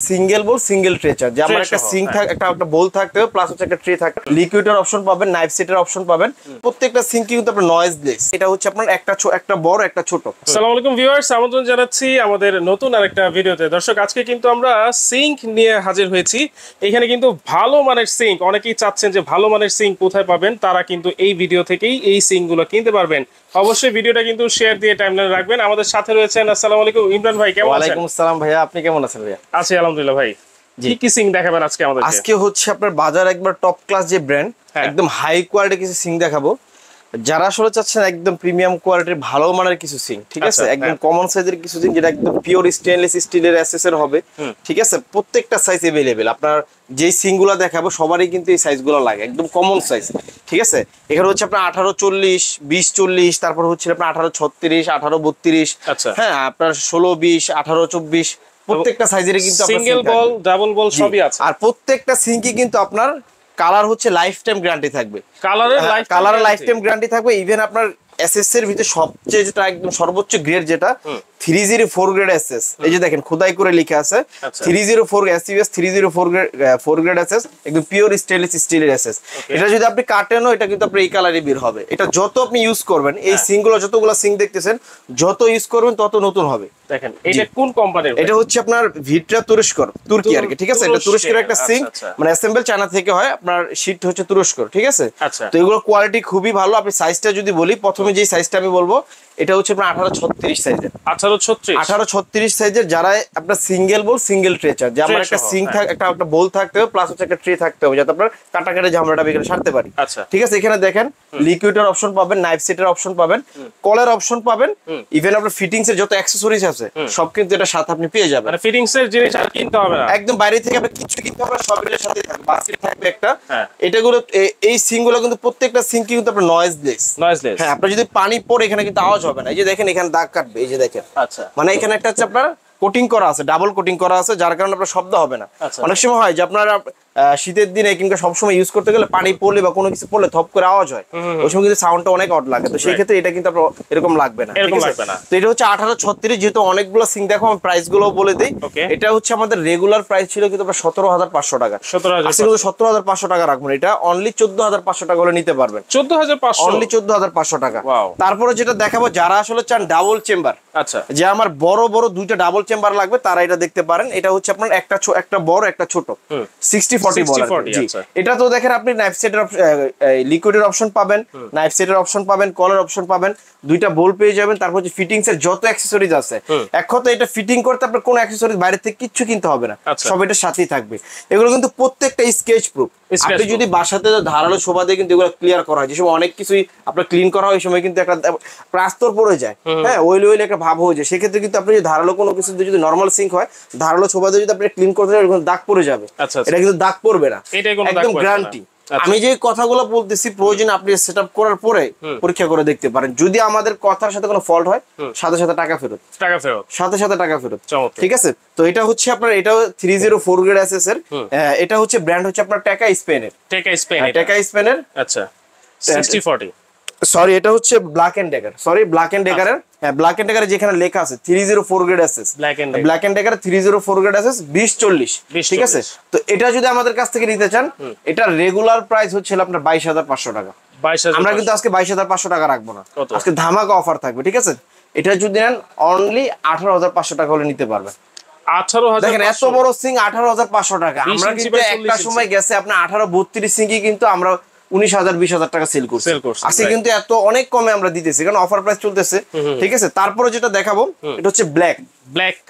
Single বোল single tray charge যে আমার একটা সিঙ্ক থাকে একটা বোল থাকতে হবে প্লাস হচ্ছে একটা ট্রে থাকে লিকুইডের অপশন পাবেন নাইফ সেটের অপশন পাবেন প্রত্যেকটা সিঙ্কই কিন্তু আপনার নয়েজলেস এটা হচ্ছে আপনার একটা বড় একটা ছোট। আসসালামু আলাইকুম ভিউয়ার্স, আমন্ত্রণ জানাচ্ছি আমাদের নতুন আরেকটা ভিডিওতে। দর্শক, আজকে কিন্তু আমরা সিঙ্ক নিয়ে হাজির হয়েছি। এখানে কিন্তু ভালো মানের সিঙ্ক, অনেকেই চাচ্ছেন যে ভালো মানের সিঙ্ক কোথায় পাবেন, তারা কিন্তু এই ভিডিও থেকেই এই সিঙ্কগুলো কিনতে পারবেন। অবশ্যই ভিডিওটা কিন্তু শেয়ার দিয়ে টাইমলাইনে রাখবেন। আমাদের সাথে রয়েছেন আসসালামু আলাইকুম ইমরান ভাই, কেমন আছেন? ওয়ালাইকুম আসসালাম ভাইয়া, আপনি কেমন আছেন ভাইয়া? আছি আলহামদুলিল্লাহ ভাই। কি সিঙ্ক দেখাবেন আজকে আমাদের? আজকে হচ্ছে আপনার বাজার একবার টপ ক্লাস যে ব্র্যান্ড, একদম হাই কোয়ালিটির কিছু সিঙ্ক দেখাবো। যারা আসলে চাচ্ছেন একদম প্রিমিয়াম কোয়ালিটির ভালো মানের কিছু সিঙ্ক, ঠিক আছে, একদম কমন সাইজের কিছু সিঙ্ক যেটা একদম পিওর স্টেনলেস স্টিলের এসএসের হবে, ঠিক আছে, প্রত্যেকটা সাইজ अवेलेबल। আপনার যেই সিঙ্কগুলো দেখাবো সবারই কিন্তু এই সাইজগুলো লাগে, একদম কমন সাইজ, ঠিক আছে। এখানে হচ্ছে আপনার 18-40, 20-40, তারপর হচ্ছে আপনার 18-36, 18-32, হ্যাঁ আপনার 16-20, 18-24 প্রত্যেকটা সাইজের কিন্তু সিঙ্গেল বল ডাবল বল সবই আছে। আর প্রত্যেকটা সিঙ্কই কিন্তু আপনার কালার হচ্ছে লাইফ টাইম গ্যারান্টি থাকবে, কালারের লাইফ টাইম গ্যারান্টি থাকবে। ইভেন আপনার এসএস এর ভিতরে সবচেয়ে যেটা একদম সর্বোচ্চ গ্রেড যেটা 304 গ্রেড এসএস, এই যে দেখেন খোদাই করে লেখা আছে 304 এসইউএস 304 গ্রেড এসএস, একদম পিওর স্টেনলেস স্টিলের এসএস। এটা যদি আপনি কাটেনও এটা কিন্তু আপনার এই কালারই বের হবে। এটা যত আপনি ইউজ করবেন, এই সিঙ্কগুলো যতগুলো সিঙ্ক দেখতেছেন যত ইউজ করবেন তত নতুন হবে। দেখেন এটা কোন কোম্পানির? এটা হচ্ছে আপনার ভিট্রা তুর্কি আর কি, ঠিক আছে। এটা তুরস্কের একটা সিঙ্ক, মানে অ্যাসেম্বল চায়না থেকে হয়, আপনার শীট হচ্ছে তুরস্ক, ঠিক আছে। তো এগুলো কোয়ালিটি খুবই ভালো। আপনি সাইজটা যদি বলি, প্রথমে যে সাইজটা আমি বলবো এটা হচ্ছে আপনার 18-36 সাইজের। 18-36 সাইজের যারা আপনার সিঙ্গেল বোল সিঙ্গেল ট্রে চার্জ যে আমার একটা সিঙ্ক থাকে একটা বোল থাকতে হবে প্লাস হচ্ছে একটা ট্রে থাকতে হবে যাতে আপনার কাটাকাটি ঝামেলাটা এখানে সারতে পারি, ঠিক আছে। এখানে দেখেন লিকুইডের অপশন পাবেন, নাইফ সেটের অপশন পাবেন, কলের অপশন পাবেন, ইভেন আপনার ফিটিংস এর যত অ্যাকসেসরিজ আছে সব কিন্তু এটার সাথে আপনি পেয়ে যাবেন। মানে ফিটিংস এর জিনিস আর কিনতে হবে না, একদম বাইরে থেকে আপনি কিছু কিনতে হবে না, সব এর সাথে থাকবে। বাস্কেট থাকবে একটা। এটাগুলো এই সিঙ্কগুলো কিন্তু প্রত্যেকটা সিঙ্ক কিন্তু আপনার নয়েজলেস। হ্যাঁ, আপনার যদি পানি পড়ে এখানে কিন্তু আওয়াজ হবে না। এই যে দেখেন এখানে দাগ কাটবে, এই যে দেখেন, মানে এখানে একটা হচ্ছে আপনার কোটিং করা আছে, ডাবল কোটিং করা আছে, যার কারণে আপনার শব্দ হবে না। অনেক সময় হয় যে আপনারা শীতের দিনে কিংবা সবসময় ইউজ করতে গেলে পানি পড়লে বা কোনো কিছু পড়লে থপ করে আওয়াজ হয়, ওই সময় কিন্তু সাউন্ডটা অনেক অড লাগে। তো সেই ক্ষেত্রে এটা কিন্তু আপনার এরকম লাগবে না। তো এটা হচ্ছে 18-36, যেহেতু অনেকগুলো সিঙ্ক দেখো আমি প্রাইস গুলো বলে দিই। এটা হচ্ছে আমাদের রেগুলার প্রাইস ছিল কিন্তু 17,500 টাকা। 17,500 টাকা রাখবেন। এটা অনলি 14,500 টাকা হলে নিতে পারবেন। 14,500, অনলি 14,500 টাকা। তারপরে যেটা দেখাবো, যারা আসলে চান ডাবল চেম্বার, আচ্ছা, যে আমার বড় বড় দুইটা ডাবল চেম্বার লাগবে, তারা এটা দেখতে পারেন। এটা হচ্ছে আপনার একটা বড় একটা ছোট 60-40 বল। এটা তো দেখেন আপনি নাইফ সেটের লিকুইডের অপশন পাবেন, নাইফ সেটের অপশন পাবেন, কলের অপশন পাবেন, দুইটা বোল পেয়ে যাবেন। তারপর হচ্ছে ফিটিংস এর যত অ্যাকসেসরিজ আছে, এক কথা এটা ফিটিং করতে আপনার কোনো অ্যাকসেসরিজ বাইরে থেকে কিচ্ছু কিনতে হবে না, সব এটার সাথেই থাকবে। এগুলো কিন্তু প্রত্যেকটা স্কেচ প্রুফ। আপনি যদি বাসাতে ধারালো শোভা দিয়ে কিন্তু এগুলো ক্লিয়ার করা হয়, যে সময় অনেক কিছুই আপনার ক্লিন করা হয় ওই সময় কিন্তু একটা প্লাস্তর পড়ে যায়, হ্যাঁ, ওইল একটা ভাব হয়ে যায়। সেক্ষেত্রে কিন্তু আপনি যদি ধারালো কোনো কিছু যদি নর্মাল সিঙ্ক হয়, ধারালো শোভা দিয়ে যদি আপনি ক্লিন করতে চান দাগ পড়ে যাবে, এটা কিন্তু দাগ পড়বে না, একদম গ্যারান্টি। আমি যে কথাগুলো বলতেছি প্রয়োজন আপনি সেটআপ করার পরে পরীক্ষা করে দেখতে পারেন। যদি আমাদের কথার সাথে কোনো ফল্ট হয়, সাথে সাথে টাকা ফেরত, ঠিক আছে। তো এটা হচ্ছে আপনার, এটা 304 গ্রেড এসএস এর। এটা হচ্ছে ব্র্যান্ড হচ্ছে আপনার টেকা স্পেনের, আচ্ছা 60-40, সরি এটা হচ্ছে black and Decker, black and ডেকারের। হ্যাঁ, ব্ল্যাক এন্ড ডেকারে যেখানে লেখা আছে 304 grade SS, black and Decker 304 grade SS 20-40, ঠিক আছে। তো এটা যদি আমাদের কাছ থেকে নিতে চান, এটা রেগুলার প্রাইস হচ্ছে আপনার 22,500 টাকা। আমরা কিন্তু আজকে 22,500 টাকা রাখবো না, আজকে ধামাকা অফার থাকবে, ঠিক আছে। এটা যদি নেন অনলি 18,500 টাকা হলে নিতে পারবেন। 18,000, দেখেন এত বড় সিং 18,500 টাকা। আমরা কিন্তু একটা সময় গেছে আপনার 18-32 সিঙ্গি কিন্তু আমরা 19,000-20,000 টাকা সেল করছি। আজকে কিন্তু এত অনেক কমে আমরা দিতেছি, কারণ অফার প্রাইস চলতেছে, ঠিক আছে। তারপরে যেটা দেখাবো এটা হচ্ছে ব্ল্যাক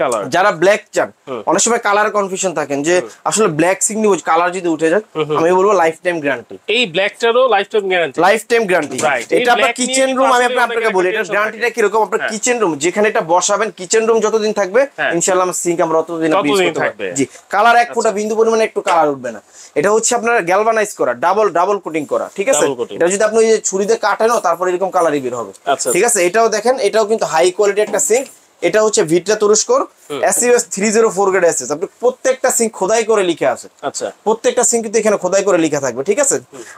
কালার। যারা ব্ল্যাক চান, অনেক সময় কালার কনফিউশন থাকেন যে আসলে ব্ল্যাক সিং নিব, কালার যদি উঠে যায়, আমি বলবো লাইফ টাইম গ্যারান্টি। এই ব্ল্যাকটারও লাইফ টাইম গ্যারান্টি। এটা আপনার কিচেন রুম, আমি আপনাকে বলি এটা গ্যারান্টিটা কি রকম, আপনার কিচেন রুম যেখানে এটা বসাবেন, কিচেন রুম যতদিন থাকবে ইনশাআল্লাহ আমার সিঙ্ক আমরা ততদিন ইউজ করতে পারবো। জি, কালার এক ফোঁটা বিন্দু পরিমাণে একটু কালার উঠবে না। এটা হচ্ছে আপনার গ্যালভানাইজ করা, ডাবল কোটিং করা, ঠিক আছে। এটা যদি আপনি ছুরিতে কাটেনও তারপর এরকম কালারই বের হবে, ঠিক আছে। এটাও দেখেন, এটাও কিন্তু হাই কোয়ালিটি একটা সিঙ্ক। এটা হচ্ছে ভিট্রা তুরস্কর এসইউএস 304 গ্রেড এসএস। আপনি প্রত্যেকটা সিঙ্ক খোদাই করে লিখে আছে। আচ্ছা, প্রত্যেকটা সিঙ্ক কিন্তু এখানে খোদাই করে লেখা থাকবে, ঠিক আছে।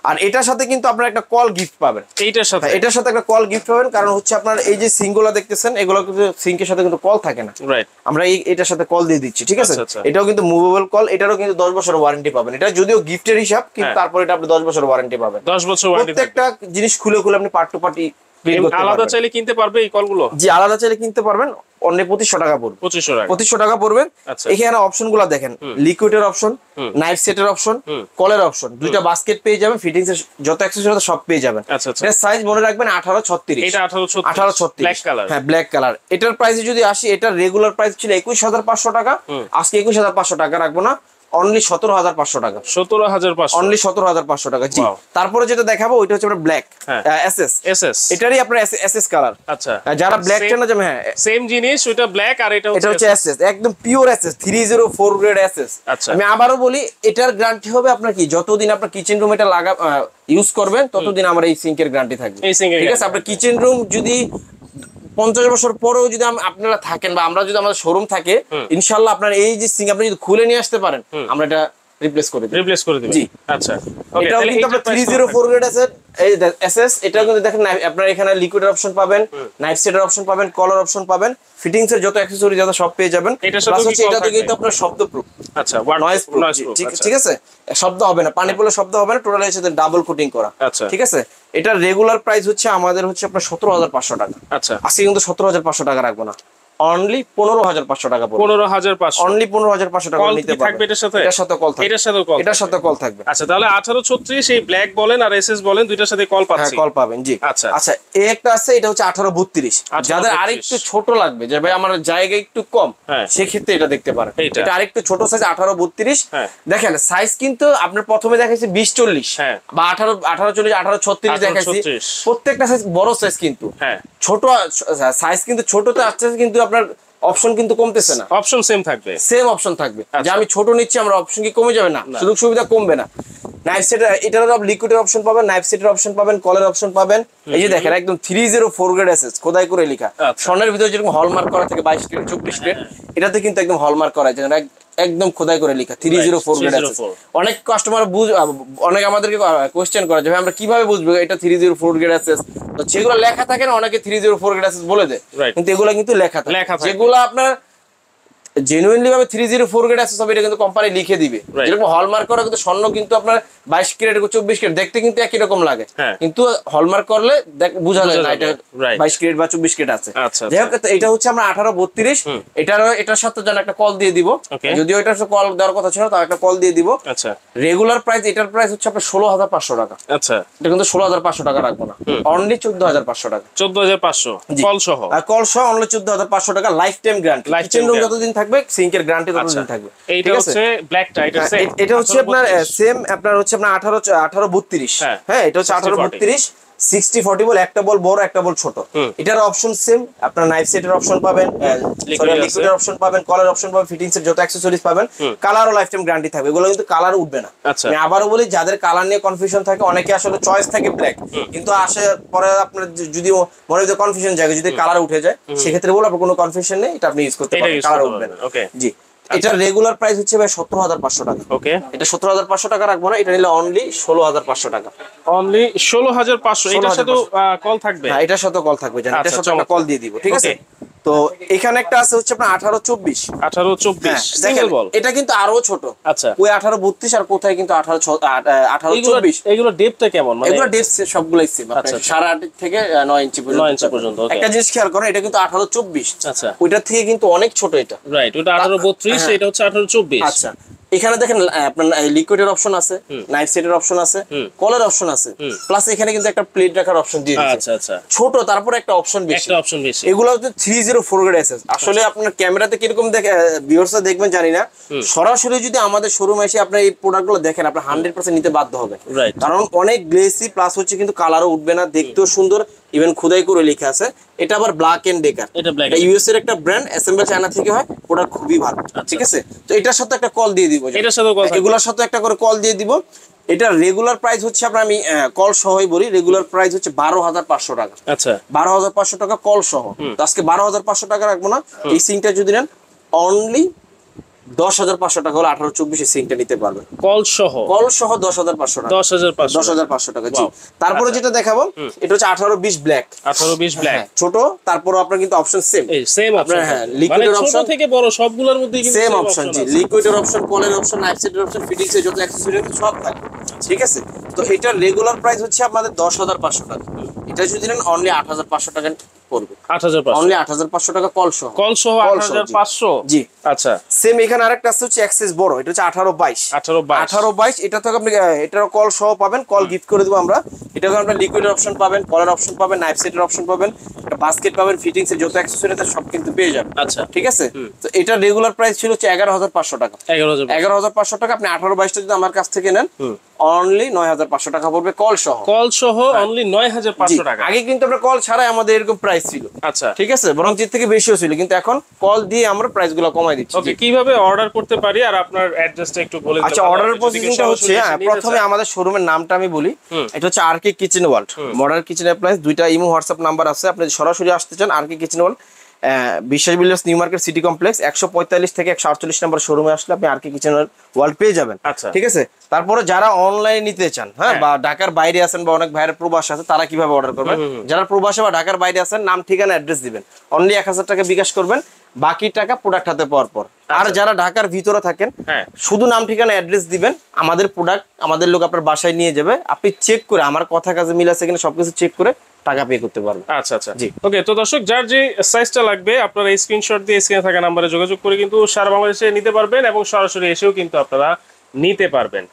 আর এটার সাথে কিন্তু আপনারা একটা কল গিফট পাবেন। এইটার সাথে এটার সাথে একটা কল গিফট পাবেন, কারণ হচ্ছে আপনার এই যে সিঙ্কগুলো দেখতেছেন এগুলো কিন্তু সিঙ্কের সাথে কিন্তু কল থাকে না, রাইট। আমরা এটার সাথে কল দিয়ে দিচ্ছি, ঠিক আছে। আচ্ছা। এটাও কিন্তু মুভেবল কল, এটারও কিন্তু 10 বছর ওয়ারেন্টি পাবেন। এটা যদিও গিফটের হিসাব, কিন্তু তারপর এটা আপনি 10 বছর ওয়ারেন্টি পাবেন। 10 বছর ওয়ারেন্টি। প্রত্যেকটা জিনিস খুলে আপনি পার্ট টু পার্টি আলাদা চাইলে কিনতে পারবে এই কলগুলো? জি, আলাদা চাইলে কিনতে পারবেন। অনলি 2500 টাকা পড়বে। 2500 টাকা পড়বে। এখানে অপশনগুলো দেখেন, লিকুইডের অপশন, নাইফ সেটের অপশন, কলের অপশন, দুইটা বাস্কেট পেয়ে যাবেন, ফিটিংস এর যত অ্যাকসেসরি সব পেয়ে যাবেন। এর সাইজ মনে রাখবেন 1836। এটা 1836 ব্ল্যাক কালার। হ্যাঁ, ব্ল্যাক কালার। এটার প্রাইসে যদি আসি, এটার রেগুলার প্রাইস ছিল 21500 টাকা। আজকে 21500 টাকা রাখবো না, অনলি 17500 টাকা। 17500, অনলি 17500 টাকা। জি, তারপরে যেটা দেখাবো ওইটা হচ্ছে আপনার ব্ল্যাক এসএস। এটারই আপনার এসএস কালার। আচ্ছা, যারা ব্ল্যাক চান না, যে হ্যাঁ সেম জিনিস, ওইটা ব্ল্যাক আর এটা হচ্ছে এসএস, একদম পিওর এসএস 304 গ্রেড এসএস। আমি আবারও বলি, এটার গ্যারান্টি হবে আপনার কি, যতদিন আপনার কিচেন রুম এটা ইউজ করবেন ততদিন আমার এই সিঙ্কের গ্যারান্টি থাকবে, ঠিক আছে। আপনার কিচেন রুম যদি 50 বছর পরেও যদি আপনারা থাকেন বা আমরা যদি আমাদের শোরুম থাকে, ইনশাআল্লাহ আপনার এই যে সিঙ্ক আপনি যদি খুলে নিয়ে আসতে পারেন, আমরা এটা রিপ্লেস করে দিই। জি, আচ্ছা। এটাও কিন্তু আপনার 304 গ্রেড আছে এই এসএস। এটাও কিন্তু দেখেন আপনার এখানে লিকুইডের অপশন পাবেন, নাইফ সেটের অপশন পাবেন, কলার অপশন পাবেন, ফিটিংস এর যত অ্যাকসেসরি যত সব পেয়ে যাবেন। প্লাস হচ্ছে এটাতে কিন্তু আপনার শব্দ প্রুফ, আচ্ছা, নয়েজ প্রুফ, ঠিক আছে। শব্দ হবে না, পানি পড়লে শব্দ হবে না, টোটালি এর সাথে ডাবল কোটিং করা, ঠিক আছে। এটার রেগুলার প্রাইস হচ্ছে আমাদের হচ্ছে আপনার 17500 টাকা। আচ্ছা, আজকে কিন্তু 17500 টাকা রাখবো না, অনলি 15500 টাকা পড়বে। 15500, অনলি 15500 টাকা নিতে পারবেন। এটার সাথে কল থাকবে। এটার সাথে কল থাকবে। আচ্ছা, তাহলে 1836 এই ব্ল্যাক বলেন আর এসএস বলেন, দুইটার সাথে কল পাচ্ছি। হ্যাঁ, কল পাবেন। জি, আচ্ছা। এই একটা আছে, এটা হচ্ছে 1832। যাদের আরেকটু ছোট লাগবে, যে ভাই আমার জায়গা একটু কম, সেক্ষেত্রে এটা দেখতে পারেন। এটা আরেকটু ছোট সাইজ 1832। দেখেন সাইজ কিন্তু আপনার প্রথমে দেখাইছে 2040 বা 1840 1836 দেখাইছি। প্রত্যেকটা সাইজ বড় সাইজ, কিন্তু ছোট সাইজ কিন্তু ছোটতে আসছে, কিন্তু আপনার অপশন কিন্তু কমতেছে না, অপশন সেম থাকবে, সেম অপশন থাকবে। যে আমি ছোট নিচ্ছি, আমার অপশন কি কমে যাবে? না, সুযোগ সুবিধা কমবে না। নাইফ সেট, এটার লিকুইডের অপশন পাবেন, নাইফ সেটের অপশন পাবেন, কলের অপশন পাবেন। এই যে দেখেন একদম 304 গ্রেড এসএস, খোদাই করে লেখা। স্বর্ণের ভিতরে যেরকম হলমার্ক করা থাকে 22 গ্রেড 24 গ্রেড, এটাতে কিন্তু একদম হলমার্ক করা আছে, একদম খোদাই করে লেখা 304 গ্রেড এসএস। অনেক কাস্টমার অনেক আমাদেরকে কোশ্চেন করে যে ভাই আমরা কিভাবে বুঝবো এটা 304 গ্রেড এসএস? তো যেগুলো লেখা থাকে না, অনেকে 304 গ্রেড এসএস বলে দেয়, কিন্তু এগুলো কিন্তু লেখা থাকে। যেগুলো আপনার জেনুইনলি ভাবে 304 গ্রেড এসএস হবে, এটা কিন্তু কোম্পানি লিখে দিবে। যেরকম হলমার্ক করা কিন্তু স্বর্ণ কিন্তু আপনার 22 ক্যারেট 24 ক্যারেট দেখতে কিন্তু একই রকম লাগে, কিন্তু হলমার্ক করলে বোঝা যায় না এটা 22 ক্যারেট বা 24 ক্যারেট আছে। যাই হোক, এটা হচ্ছে আমরা 1832। এটার সাথে যেন একটা কল দিয়ে দিব, যদিও এটার সাথে কল দেওয়ার কথা ছিল, তার একটা কল দিয়ে দিব। আচ্ছা, রেগুলার প্রাইস এটার প্রাইস হচ্ছে আপনার 16500 টাকা। আচ্ছা, এটা কিন্তু 16500 টাকা রাখবো না, অনলি 14500 টাকা। 14500 কল সহ, কল সহ অনলি 14500 টাকা। Life time guarantee, kitchen room যতদিন থাকবে, সিঙ্কের গ্যারান্টি ততদিন থাকবে। এইটা হচ্ছে ব্ল্যাকটা, এটা হচ্ছে আপনার সেম, আপনার হচ্ছে আপনার 1832। হ্যাঁ, এটা হচ্ছে 1832 60-40 বল, একটা বল বড়, একটা বল ছোট। এটার অপশন সেম, আপনার নাইফ সেটের অপশন পাবেন, লিকুইডের অপশন পাবেন, কলার অপশন পাবেন, ফিটিংস এর যত অ্যাকসেসরিজ পাবেন। কালার ও লাইফ টাইম গ্যারান্টি থাকবে, এগুলো কিন্তু কালার উঠবে না। আমি আবারও বলি, যাদের কালার নিয়ে কনফিউশন থাকে, অনেকে আসলে চয়েস থাকে ব্ল্যাক, কিন্তু আসার পরে আপনার যদি মনে হয় কনফিউশন জায়গা যদি কালার উঠে যায়, সেক্ষেত্রে বলবো আপনার কোনো কনফিউশন নেই, এটা আপনি ইউজ করতে পারেন, কালার উঠবে না। জি, এটা রেগুলার প্রাইস হচ্ছে ভাই 17500 টাকা। ওকে, এটা 17500 টাকা রাখবো না, এটা নিলে অনলি 16500 টাকা। অনলি 16500। এটার সাথে কল থাকবে? হ্যাঁ, এটার সাথে কল থাকবে, জানেন, এটার সাথে আমরা কল দিয়ে দিব, ঠিক আছে। তো এখানে একটা আছে হচ্ছে আপনার 1824 সিঙ্গেল বল, এটা কিন্তু আরো ছোট। আচ্ছা, ওই 1832 আর কোথায় কিন্তু 1824। এগুলো ডেপথটা কেমন? মানে এগুলো ডেপথ সবগুলাই সেম, আপনার 8.5 থেকে 9 ইঞ্চি পর্যন্ত। একটা জিনিস খেয়াল করেন, এটা কিন্তু 1824। আচ্ছা, ওইটার থেকে কিন্তু অনেক ছোট এটা, রাইট। ওটা 1832, এটা হচ্ছে 1824। আচ্ছা, এখানে দেখেন আপনার লিকুইডের অপশন আছে, নাইফ সেটের অপশন আছে, কলার অপশন আছে, প্লাস এখানে কিন্তু একটা প্লেট রাখার অপশন দিয়ে দিয়েছে। আচ্ছা আচ্ছা, ছোট, তারপর একটা অপশন বেশি, এগুলো হচ্ছে 304 গ্রেড এসএস। আসলে আপনার ক্যামেরাতে কিরকম দেখে ভিউয়ার্সরা দেখবেন জানি না, সরাসরি যদি আমাদের শোরুমে এসে আপনি এই প্রোডাক্টগুলো দেখেন, আপনি 100% নিতে বাধ্য হবে, কারণ অনেক গ্লেসি, প্লাস হচ্ছে কিন্তু কালারও উঠবে না, দেখতেও সুন্দর, ইভেন খোদাই করে লেখা আছে। এটা আবার ব্ল্যাক এন্ড ডেকার, এটা ইউএস এর একটা ব্র্যান্ড, অ্যাসেম্বল চায়না থেকে হয়, প্রোডাক্ট খুবই ভালো, ঠিক আছে। তো এটার সাথে একটা কল দিয়ে দিব, এটার সাথে এগুলোর সাথে একটা করে কল দিয়ে দিব। এটা রেগুলার প্রাইস হচ্ছে আপনার আমি কল সহই বলি, রেগুলার প্রাইস হচ্ছে 12,500 টাকা। আচ্ছা 12,500 টাকা কল সহ। তো আজকে 12,500 টাকা রাখবো না, এই সিংটা যদি নেন অনলি 10,500 টাকা হলে 18-24 সিংটা নিতে পারবেন কল সহ 10,500 টাকা। 10,500 টাকা জি। তারপরে যেটা দেখাবো এটা হচ্ছে 18-20 ব্ল্যাক। 18-20 ব্ল্যাক ছোট, তারপর আপনার কিন্তু অপশন সেম, সেম অপশন। হ্যাঁ লিকুইডের ছোট অপশন থেকে বড় সবগুলোর মধ্যে কিন্তু সেম অপশন জি, লিকুইডের অপশন, কলের অপশন, নাইফ সেটের অপশন, ফিটিংস এর যত অ্যাকসেসরি সব থাকে, ঠিক আছে। তো এটার রেগুলার প্রাইস হচ্ছে আপনাদের 10,500 টাকা। এটা যদি নেন অনলি 8,500 টাকা পড়বে। 8,500 অনলি 8,500 টাকা কল সহ। 8,500 জি। আচ্ছা সেম এখানে আরেকটা আছে হচ্ছে এক্সেস বড়, এটা হচ্ছে 18-22। এটা থেকে আপনি এটার কল সহ পাবেন, কল গিফট করে দেবো আমরা। এটাকে আপনার লিকুইডের অপশন পাবেন, কলার অপশন পাবেন, নাইফ সেটের অপশন পাবেন, একটা বাস্কেট পাবেন, ফিটিংস এর যত অ্যাকসেসরি আছে সব কিন্তু পেয়ে যাবেন। আচ্ছা ঠিক আছে। তো এটা রেগুলার প্রাইস ছিল হচ্ছে 11,500 টাকা। 11,500 টাকা। আপনি 18-22টা যদি আমার কাছ থেকে নেন অনলি 9,500 টাকা পড়বে কল সহ। কল সহ অনলি 9,500 টাকা। আগে কিন্তু আমরা কল ছাড়াই আমাদের এরকম প্রাইস ছিল। আচ্ছা ঠিক আছে, বরং এর থেকে বেশিও ছিল, কিন্তু এখন কল দিয়ে আমরা প্রাইসগুলো কমাই দিচ্ছি। ওকে, কিভাবে অর্ডার করতে পারি আর আপনার অ্যাড্রেসটা একটু বলে দিন। আচ্ছা, অর্ডারের প্রসেসিংটা হচ্ছে প্রথমে আমাদের শোরুমের নামটা আমি বলি। এটা হচ্ছে RK kitchen world, modern kitchen appliance. দুইটা ইমো হোয়াটসঅ্যাপ নাম্বার আছে, আপনি যদি সরাসরি আসতে চান RK kitchen world, Biswas builders new market city complex 145 থেকে 148 নম্বর শোরুমে আসলে আপনি আরকে কিচেন ওয়ার্ল্ড পেয়ে যাবেন। আচ্ছা ঠিক আছে। তারপরে যারা অনলাইনে নিতে চান, হ্যাঁ, বা ঢাকার বাইরে আছেন বা অনেক ভাইয়ের প্রবাসে আছে, তারা কিভাবে অর্ডার করবেন? যারা প্রবাসে বা ঢাকার বাইরে আছেন নাম ঠিকানা অ্যাড্রেস দিবেন, অনলি 1,000 টাকা বিকাশ করবেন, বাকি টাকা প্রোডাক্ট হাতে পাওয়ার পর। আর যারা ঢাকার ভিতরে থাকেন শুধু নাম ঠিকানা অ্যাড্রেস দিবেন, আমাদের প্রোডাক্ট আমাদের লোক আপনার বাসায় নিয়ে যাবে, আপনি চেক করে আমার কথা কাজে মিল আছে কিনা সবকিছু চেক করে টাকা পে করতে পারবেন। আচ্ছা আচ্ছা জি। ওকে, তো দর্শক যার যে সাইজটা লাগবে আপনারা এই স্ক্রিনশট দিয়ে স্ক্রিনে থাকা নম্বরে যোগাযোগ করে কিন্তু সারা বাংলাদেশে নিতে পারবেন এবং সরাসরি এসেও কিন্তু আপনারা নিতে পারবেন।